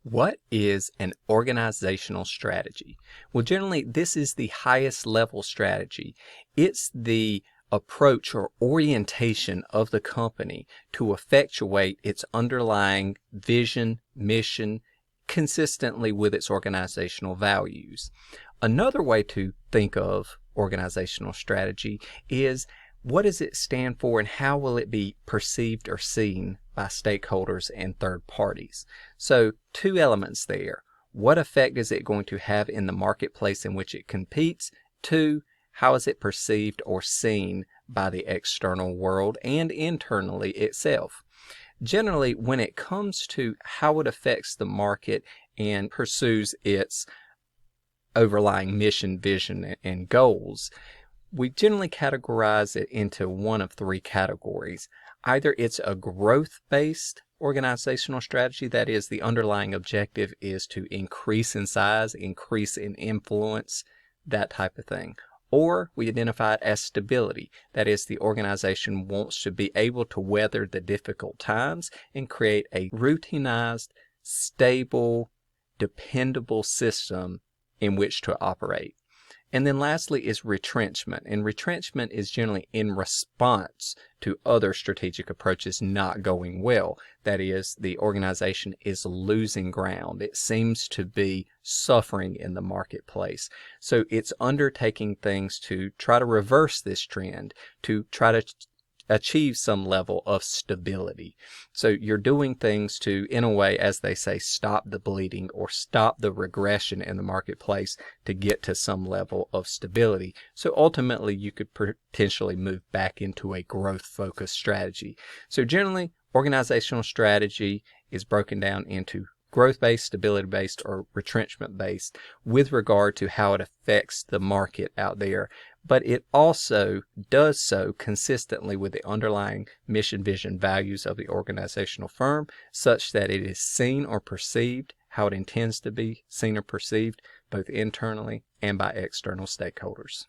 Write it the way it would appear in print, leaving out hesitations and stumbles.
What is an organizational strategy? Well, generally, this is the highest level strategy. It's the approach or orientation of the company to effectuate its underlying vision, mission, consistently with its organizational values. Another way to think of organizational strategy is what does it stand for and how will it be perceived or seen by stakeholders and third parties? So, two elements there. What effect is it going to have in the marketplace in which it competes? Two, how is it perceived or seen by the external world and internally itself? Generally, when it comes to how it affects the market and pursues its overlying mission, vision, and goals, we generally categorize it into one of three categories. Either it's a growth-based organizational strategy, that is, the underlying objective is to increase in size, increase in influence, that type of thing. Or we identify it as stability, that is, the organization wants to be able to weather the difficult times and create a routinized, stable, dependable system in which to operate. And then lastly is retrenchment. And retrenchment is generally in response to other strategic approaches not going well. That is, the organization is losing ground. It seems to be suffering in the marketplace. So it's undertaking things to try to reverse this trend, to try to achieve some level of stability. So you're doing things to, in a way, as they say, stop the bleeding or stop the regression in the marketplace to get to some level of stability. So ultimately, you could potentially move back into a growth-focused strategy. So generally, organizational strategy is broken down into growth-based, stability-based, or retrenchment-based with regard to how it affects the market out there. But it also does so consistently with the underlying mission, vision, values of the organizational firm, such that it is seen or perceived how it intends to be seen or perceived, both internally and by external stakeholders.